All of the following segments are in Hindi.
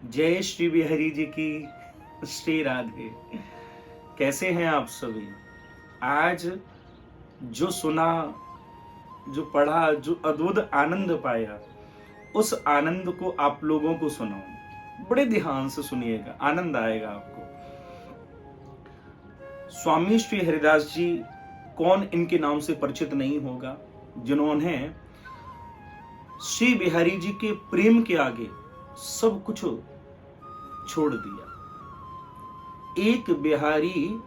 जय श्री बिहारी जी की, श्री राधे। कैसे हैं आप सभी? आज जो सुना, जो पढ़ा, जो अद्भुत आनंद पाया, उस आनंद को आप लोगों को सुनाऊं। बड़े ध्यान से सुनिएगा, आनंद आएगा आपको। स्वामी श्री हरिदास जी कौन इनके नाम से परिचित नहीं होगा, जिन्होंने श्री बिहारी जी के प्रेम के आगे सब कुछ छोड़ दिया। एक बिहारी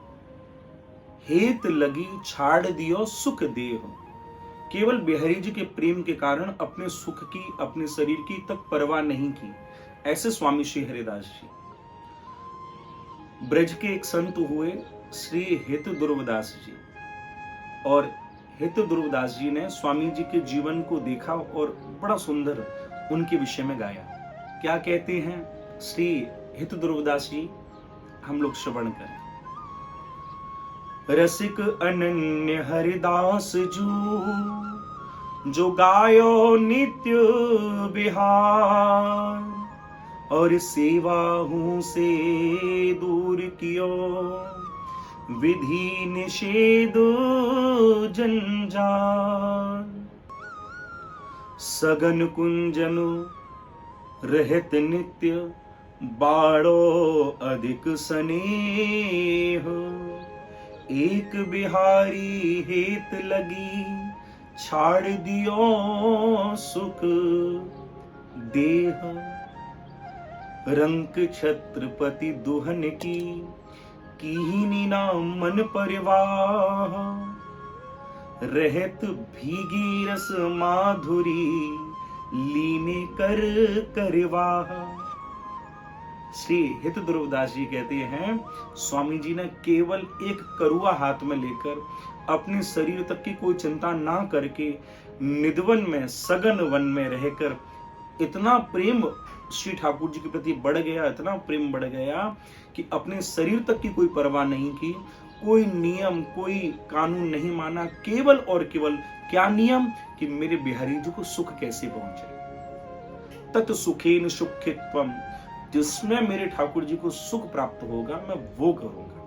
हेत लगी छाड़ दियो सुख देह। केवल बिहारी जी के प्रेम के कारण अपने सुख की, अपने शरीर की तक परवाह नहीं की। ऐसे स्वामी श्री हरिदास जी। ब्रज के एक संत हुए श्री हित दुर्वदास जी, और हित दुर्वदास जी ने स्वामी जी के जीवन को देखा और बड़ा सुंदर उनके विषय में गाया। क्या कहते हैं श्री हित दुर्वदास जी? हम लोग श्रवण करें। रसिक अनन्य हरिदास जो गायो नित्य बिहार, और सेवा हूं से दूर कियो विधि निषेध जंजाल। सगन कुंजन रहत नित्य बाड़ो अधिक स्नेह। एक बिहारी हेत लगी छाड़ दियो सुख देह। रंक छत्रपति दुहन की कीनी ना मन परिवाह। रहत भीगी रस माधुरी लीने कर करवाह। श्री हित दुर्वदास जी कहते हैं, स्वामी जी ने केवल एक करुआ हाथ में लेकर अपने शरीर तक की कोई चिंता ना करके निधवन में, सघन वन में रहकर इतना प्रेम श्री ठाकुर जी के प्रति बढ़ गया, इतना प्रेम बढ़ गया कि अपने शरीर तक की कोई परवाह नहीं की। कोई नियम, कोई कानून नहीं माना। केवल और केवल क्या नियम? कि मेरे बिहारी जी को सुख कैसे पहुंचे। तत् सुखेन सुखित्वम, जिसमें मेरे ठाकुर जी को सुख प्राप्त होगा मैं वो करूंगा।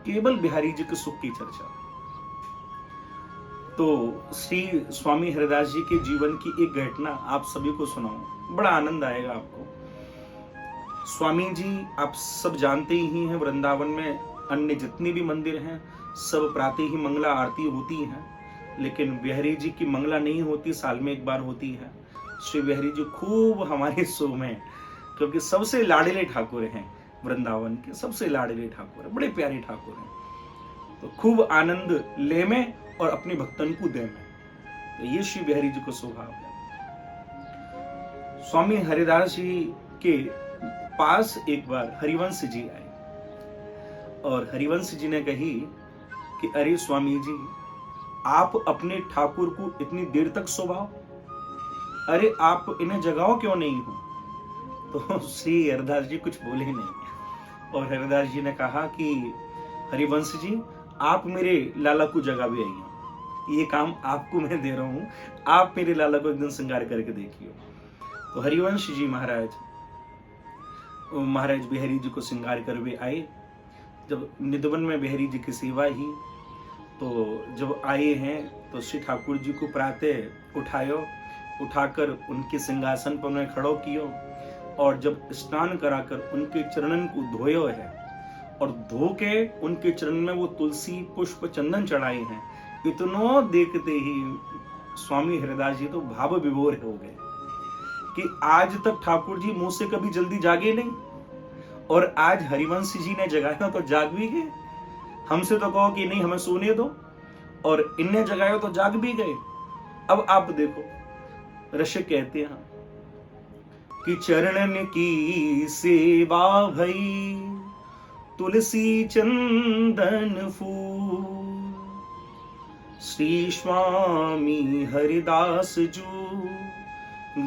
केवल बिहारी जी के सुख की चर्चा। तो श्री स्वामी हरिदास जी के जीवन की एक घटना आप सभी को सुनाऊं, बड़ा आनंद आएगा आपको। स्वामी जी आप सब जानते ही हैं, वृंदावन में अन्य जितने भी मंदिर हैं सब प्रातः ही मंगला आरती होती है, लेकिन बिहारी जी की मंगला नहीं होती, साल में एक बार होती है। श्री बिहारी जी खूब हमारे सो में, क्योंकि सबसे लाडले ठाकुर हैं, वृंदावन के सबसे लाडले ठाकुर हैं, बड़े प्यारे ठाकुर हैं, तो खूब आनंद ले में और अपने भक्तन को दे में। तो ये श्री बिहारी जी को स्वभाव है। स्वामी हरिदास जी के पास एक बार हरिवंश जी आए और हरिवंश जी ने कही कि अरे स्वामी जी, आप अपने ठाकुर को इतनी देर तक सुभाओ, अरे आप इन्हें जगाओ क्यों नहीं हो? तो श्री हरिदास जी कुछ बोले नहीं, और हरिदास जी ने कहा कि हरिवंश जी, आप मेरे लाला को जगा भी आइए, ये काम आपको मैं दे रहा हूं, आप मेरे लाला को एक दिन श्रृंगार करके देखिए। तो हरिवंश जी महाराज बिहारी जी को श्रृंगार करके आए। जब निधवन में बिहारी जी की सेवा ही, तो जब आए हैं तो श्री ठाकुर जी को प्रातः उठाकर उनके सिंहासन पर उन्हें खड़ो कियो, और जब स्नान कराकर उनके चरणन को धोयो है और धो के उनके चरण में वो तुलसी पुष्प चंदन चढ़ाए हैं, इतनो देखते ही स्वामी हरिदास जी तो भाव विभोर हो गए कि आज तक ठाकुर जी मुंह से कभी जल्दी जागे नहीं, और आज हरिवंश जी ने जगाया तो जाग भी गए। हमसे तो कहो कि नहीं हमें सोने दो, और इनने जगाया तो जाग भी गए। अब आप देखो, ऋषि कहते हैं कि चरणन की सेवा भई तुलसी चंदन फूल। श्री स्वामी हरिदास जो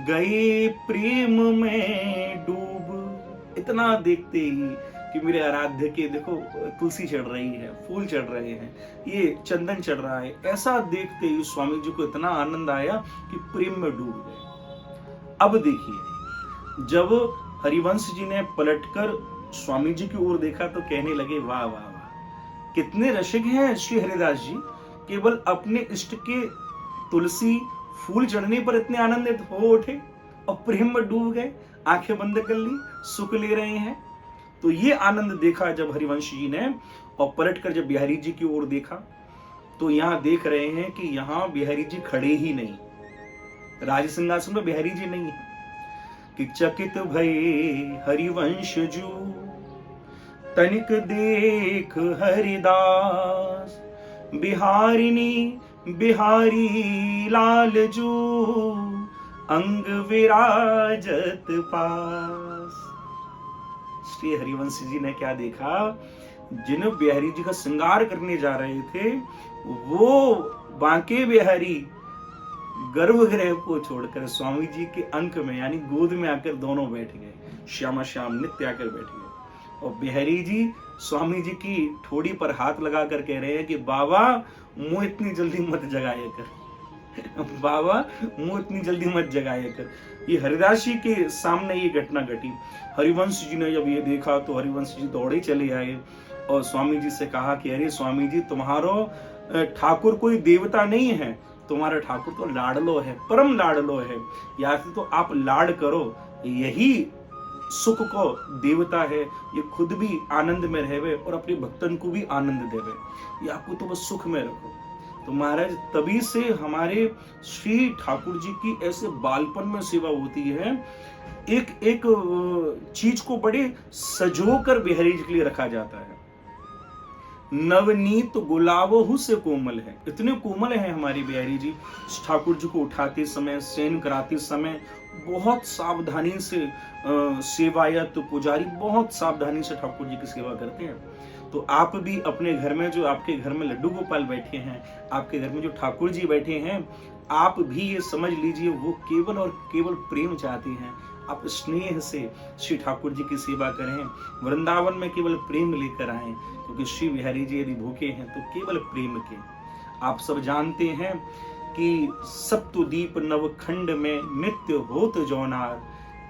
गए प्रेम में डूब। इतना देखते ही कि मेरे आराध्य के देखो तुलसी चढ़ रही है, फूल चढ़ रहे हैं, ये चंदन चढ़ रहा है, ऐसा देखते ही स्वामी जी को इतना आनंद आया कि प्रेम में डूब गए। अब देखिए, जब हरिवंश जी ने पलटकर स्वामी जी की ओर देखा तो कहने लगे, वाह वाह वाह, कितने रसिक हैं श्री हरिदास जी, केवल अपने इष्ट के तुलसी फूल चढ़ने पर इतने आनंदित हो उठे और प्रेम में डूब गए, आंखें बंद कर ली, सुख ले रहे हैं। तो ये आनंद देखा जब हरिवंश जी ने, और पलटकर जब बिहारी जी की ओर देखा तो यहां देख रहे हैं कि यहां बिहारी जी खड़े ही नहीं, राज सिंहासन में बिहारी जी नहीं है। कि चकित भये हरिवंश जू, तनिक देख हरिदास, बिहारिनी बिहारी लाल जू, अंग विराजत पास। श्री हरिवंश जी ने क्या देखा, जिन बिहारी जी का श्रृंगार करने जा रहे थे वो बांके बिहारी गर्भगृह को छोड़कर स्वामी जी के अंक में यानी गोद में आकर दोनों बैठ गए, श्यामा श्याम नित्य आकर बैठ गए। और बिहारी जी स्वामी जी की ठोड़ी पर हाथ लगाकर कह रहे हैं कि बाबा मुंह इतनी जल्दी मत जगाया कर, बाबा मुंह इतनी जल्दी मत जगाया कर। ये हरिदास जी के सामने ये घटना घटी। हरिवंश जी ने जब ये देखा तो हरिवंश जी दौड़े चले आए और स्वामी जी से कहा कि अरे स्वामी जी, तुम्हारो ठाकुर कोई देवता नहीं है, तुम्हारा ठाकुर तो लाडलो है, परम लाडलो है, या तो आप लाड करो, यही सुख को देवता है, ये खुद भी आनंद में रहवे और अपने भक्तन को भी आनंद देवे, ये आपको तो बस सुख में रखो। तो महाराज तभी से हमारे श्री ठाकुर जी की ऐसे बालपन में सेवा होती है, एक एक चीज को बड़े सजो कर बिहारी जी के लिए रखा जाता है। नवनीत गुलाबों से कोमल है, इतने कोमल है हमारे बिहारी जी। ठाकुर जी को उठाते समय, शयन कराते समय बहुत सावधानी से सेवायत पुजारी बहुत सावधानी से ठाकुर जी की सेवा करते हैं। तो आप भी अपने घर में, जो आपके घर में लड्डू गोपाल बैठे हैं, आपके घर में जो ठाकुर जी बैठे हैं, आप भी ये समझ लीजिए वो केवल और केवल प्रेम चाहते हैं। आप स्नेह से श्री ठाकुर जी की सेवा करें, वृंदावन में केवल प्रेम लेकर आए, क्योंकि श्री बिहारी जी यदि भूखे हैं तो केवल प्रेम के। आप सब जानते हैं कि सप्तदीप नवखंड में नित्य होत जौनार,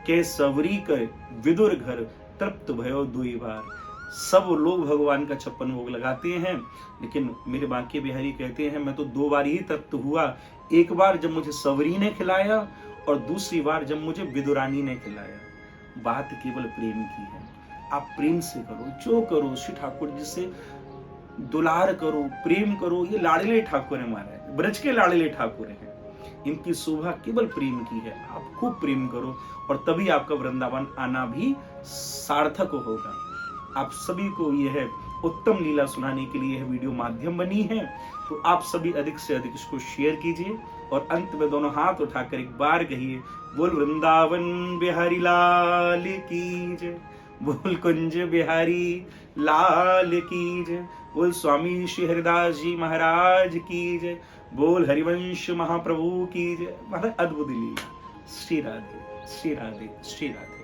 के सवरी कर विदुर घर तृप्त भयो दुई बार। सब लोग भगवान का 56 भोग लगाते हैं, लेकिन मेरे बांके बिहारी कहते हैं मैं तो 2 बार ही तृप्त हुआ, एक बार जब मुझे सवरी ने खिलाया और दूसरी बार जब मुझे विदुरानी ने खिलाया। बात केवल प्रेम की है, आप प्रेम से करो, जो करो श्री ठाकुर जी से दुलार करो, प्रेम करो। ये लाडले ठाकुर है महाराज, ब्रज के लाडले ठाकुर हैं, इनकी शोभा केवल प्रेम की है। आप खूब प्रेम करो और तभी आपका वृंदावन आना भी सार्थक होगा। आप सभी को यह उत्तम लीला सुनाने के लिए यह वीडियो माध्यम बनी है, तो आप सभी अधिक से अधिक इसको शेयर कीजिए और अंत में दोनों हाथ उठाकर एक बार कहिए, बोल वृंदावन बिहारी लाल की जय, बोल कुंज बिहारी लाल की जय, बोल स्वामी श्री हरिदास जी महाराज की जय, बोल हरिवंश महाप्रभु की जय। महाराज अद्भुत लीला। श्री राधे श्री राधे श्री राधे।